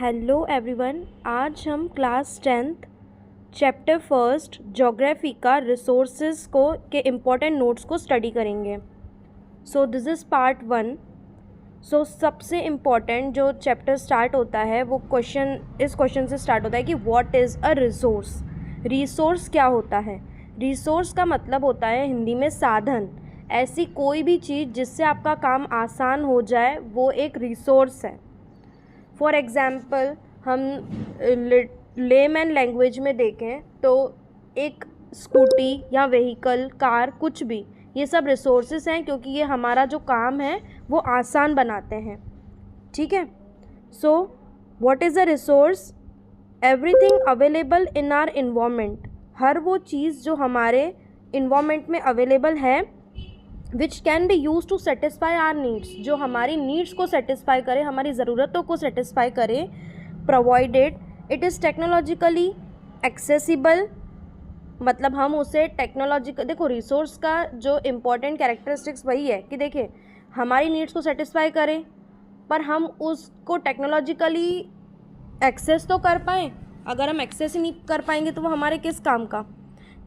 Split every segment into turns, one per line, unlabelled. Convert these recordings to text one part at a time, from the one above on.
Hello everyone, आज हम class 10th chapter first geography का रिसोर्सेज को के इम्पोर्टेंट नोट्स को स्टडी करेंगे। So this is part 1। सो सबसे इम्पॉर्टेंट जो चैप्टर स्टार्ट होता है वो इस क्वेश्चन से स्टार्ट होता है कि what is a resource. Resource क्या होता है? रिसोर्स का मतलब होता है हिंदी में साधन। ऐसी कोई भी चीज़ जिससे आपका काम आसान हो जाए वो एक रिसोर्स है। फॉर एग्ज़ाम्पल हम लेमैन लैंग्वेज में देखें तो एक स्कूटी या व्हीकल, कार, कुछ भी, ये सब रिसोर्सेज हैं क्योंकि ये हमारा जो काम है वो आसान बनाते हैं। ठीक है। So what is a resource? Everything available in our environment. हर वो चीज़ जो हमारे इन्वायरमेंट में अवेलेबल है which can be use to satisfy our needs, जो हमारी नीड्स को सेटिस्फाई करे, हमारी ज़रूरतों को सेटिस्फाई करे, provided it is technologically accessible. मतलब हम उसे टेक्नोलॉजिकल, देखो रिसोर्स का जो इम्पोर्टेंट कैरेक्टरिस्टिक्स वही है कि देखिए हमारी नीड्स को सेटिस्फाई करें पर हम उसको टेक्नोलॉजिकली एक्सेस तो कर पाएँ। अगर हम एक्सेस ही नहीं कर पाएंगे तो वो हमारे किस काम का।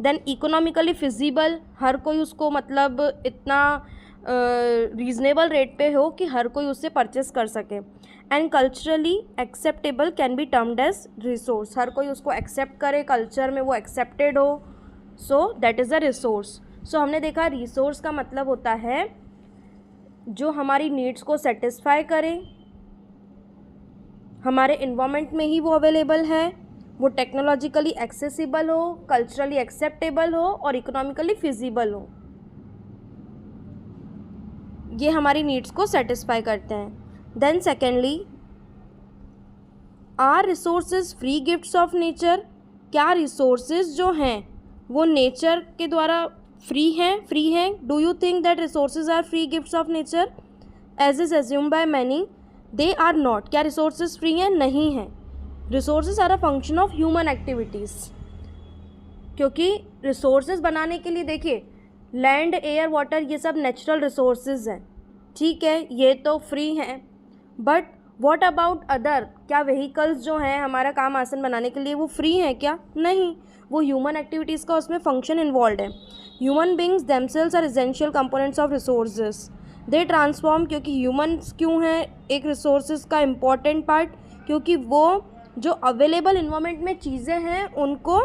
देन इकोनॉमिकली फिजिबल, हर कोई उसको मतलब इतना रीज़नेबल रेट पे हो कि हर कोई उससे परचेस कर सके। And culturally acceptable can be termed as resource, हर कोई उसको एक्सेप्ट करे, कल्चर में वो एक्सेप्टेड हो, so that is a resource. So हमने देखा रिसोर्स का मतलब होता है जो हमारी नीड्स को सेटिस्फाई करे, हमारे इन्वायरमेंट में ही वो अवेलेबल है, वो टेक्नोलॉजिकली एक्सेसिबल हो, कल्चरली एक्सेप्टेबल हो और इकोनॉमिकली फिजिबल हो। ये हमारी नीड्स को सेटिस्फाई करते हैं। Then secondly, are resources free gifts of nature. क्या रिसोर्सेज जो हैं वो नेचर के द्वारा फ्री हैं? Do you think that resources are free gifts of nature? As is assumed by many, they are not. क्या रिसोर्सेज फ्री हैं? नहीं हैं। Resources are a function of human activities, क्योंकि रिसोर्सेज बनाने के लिए देखिए लैंड, एयर, वाटर, ये सब नेचुरल रिसोर्सेज हैं। ठीक है, ये तो फ्री हैं, बट व्हाट अबाउट अदर? क्या व्हीकल्स जो हैं हमारा काम आसान बनाने के लिए वो फ्री हैं क्या? नहीं, वो ह्यूमन एक्टिविटीज़ का उसमें फंक्शन इन्वॉल्व है। Human beings themselves are essential components of resources. They transform, क्योंकि ह्यूमन्स क्यों हैं एक रिसोर्सेज का इम्पॉर्टेंट पार्ट? क्योंकि वो जो अवेलेबल इन्वायरमेंट में चीज़ें हैं उनको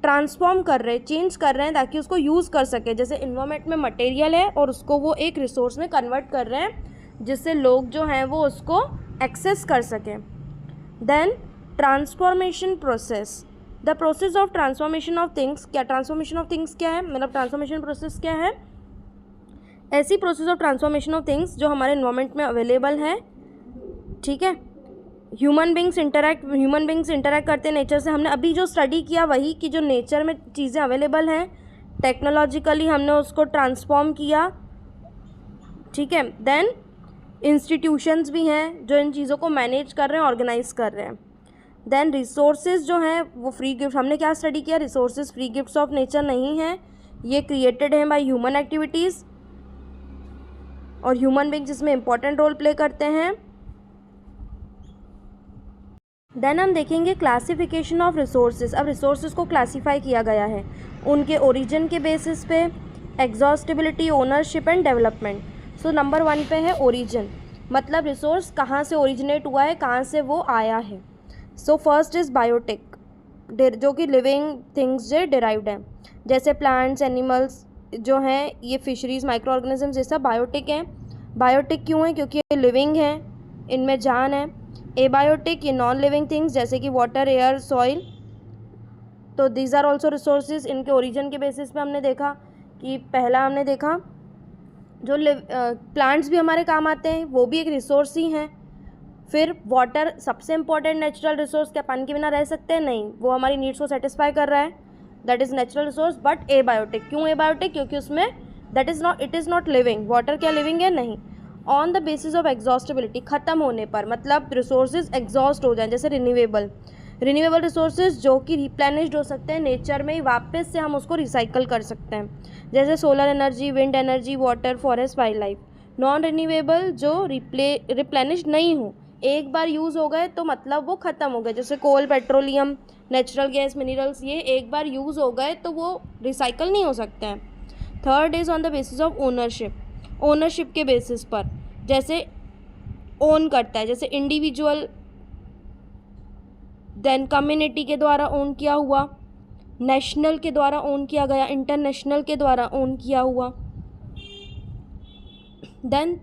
ट्रांसफॉर्म कर रहे हैं, चेंज कर रहे हैं ताकि उसको यूज़ कर सके। जैसे इन्वायरमेंट में मटेरियल है और उसको वो एक रिसोर्स में कन्वर्ट कर रहे हैं जिससे लोग जो हैं वो उसको एक्सेस कर सकें। Then transformation process, the process of transformation of things. क्या ट्रांसफॉर्मेशन ऑफ थिंग्स क्या है? मतलब ट्रांसफॉर्मेशन प्रोसेस क्या है? ऐसी process of transformation of things जो हमारे इन्वायरमेंट में अवेलेबल है। ठीक है। ह्यूमन बींग्स इंटरैक्ट करते हैं नेचर से। हमने अभी जो स्टडी किया वही कि जो नेचर में चीज़ें अवेलेबल हैं टेक्नोलॉजिकली हमने उसको ट्रांसफॉर्म किया। ठीक है। देन इंस्टीट्यूशंस भी हैं जो इन चीज़ों को मैनेज कर रहे हैं, ऑर्गेनाइज कर रहे हैं। देन रिसोर्सेज जो हैं वो फ्री गिफ्ट। हमने क्या स्टडी किया? Resources free gifts of nature नहीं हैं, ये क्रिएटेड हैं बाय ह्यूमन एक्टिविटीज़ और ह्यूमन बींग्स इसमें इंपॉर्टेंट रोल प्ले करते हैं। देन हम देखेंगे क्लासिफिकेशन ऑफ रिसोर्सेज। अब रिसोर्सेज को क्लासीफाई किया गया है उनके ओरिजिन के बेसिस पे, exhaustibility, ownership and development. So number 1 पे है ओरिजिन, मतलब रिसोर्स कहाँ से ओरिजिनेट हुआ है, कहाँ से वो आया है। सो फर्स्ट इज़ बायोटिक, जो कि लिविंग थिंग्स से डिराइव्ड है, जैसे प्लांट्स, एनिमल्स जो हैं, ये फिशरीज, माइक्रो ऑर्गेनिजम्स, ये सब बायोटिक हैं। बायोटिक क्यों है? क्योंकि ये लिविंग हैं, इनमें जान है। एबायोटिक, ये नॉन लिविंग थिंग्स जैसे कि वाटर, एयर, सॉइल, तो दीज आर ऑल्सो रिसोर्सेज। इनके ओरिजिन के बेसिस पे हमने देखा कि पहला हमने देखा जो प्लांट्स भी हमारे काम आते हैं, वो भी एक रिसोर्स ही हैं। फिर वाटर सबसे इंपॉर्टेंट नेचुरल रिसोर्स, क्या पानी के बिना रह सकते हैं? नहीं, वो हमारी नीड्स को सेटिस्फाई कर रहा है, that is natural resource. But abiotic, क्यों एबायोटिक? क्योंकि उसमें it is not living. Water क्या लिविंग है? नहीं। On the basis of exhaustibility, ख़त्म होने पर, मतलब रिसोर्सेज एग्जॉस्ट हो जाएं, जैसे रिन्यूएबल रिसोर्सेज जो कि रिप्लेनिश्ड हो सकते हैं नेचर में ही, वापस से हम उसको रिसाइकल कर सकते हैं, जैसे solar energy, wind energy, water, forest, wild life. Non renewable जो रिप्लेनिश्ड नहीं हो एक बार यूज़ हो गए तो मतलब वो ख़त्म हो गए, जैसे कोल, पेट्रोलियम, नेचुरल गैस, मिनरल्स, ये एक बार यूज़ हो गए तो वो रिसाइकल नहीं हो सकते हैं। Third is on the basis of ownership, ownership के बेसिस पर, जैसे ओन करता है, जैसे इंडिविजुअल, देन कम्युनिटी के द्वारा ओन किया हुआ, नेशनल के द्वारा ओन किया गया, इंटरनेशनल के द्वारा ओन किया हुआ। Then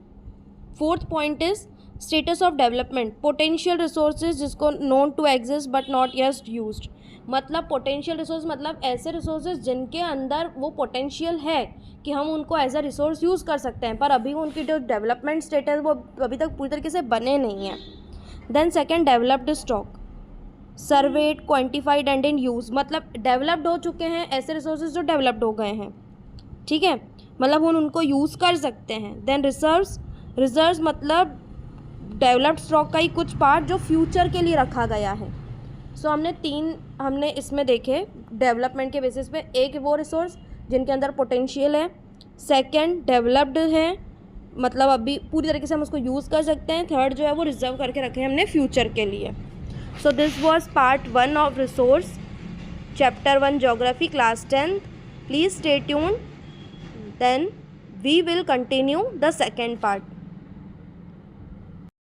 fourth point is status of development, potential resources जिसको known to exist but not yet used, मतलब पोटेंशियल रिसोर्स मतलब ऐसे रिसोर्सेज जिनके अंदर वो पोटेंशियल है कि हम उनको एज अ रिसोर्स यूज़ कर सकते हैं, पर अभी उनकी जो डेवलपमेंट स्टेटस वो अभी तक पूरी तरीके से बने नहीं हैं। Then second, developed stock, served, quantified and in use, मतलब डेवलप्ड हो चुके हैं ऐसे रिसोर्सेज जो डेवलप्ड हो गए हैं, ठीक है, मतलब हम उनको यूज़ कर सकते हैं। देन रिजर्व्स, रिजर्व्स मतलब डेवलप्ड स्टॉक का ही कुछ पार्ट जो फ्यूचर के लिए रखा गया है। सो हमने इसमें देखे डेवलपमेंट के बेसिस पे, एक वो रिसोर्स जिनके अंदर पोटेंशियल है, सेकंड डेवलप्ड है मतलब अभी पूरी तरीके से हम उसको यूज़ कर सकते हैं, थर्ड जो है वो रिजर्व करके रखे हैं हमने फ्यूचर के लिए। So this was part 1 of resource, chapter 1 geography, class 10th. Please stay tuned, then we will continue the second part.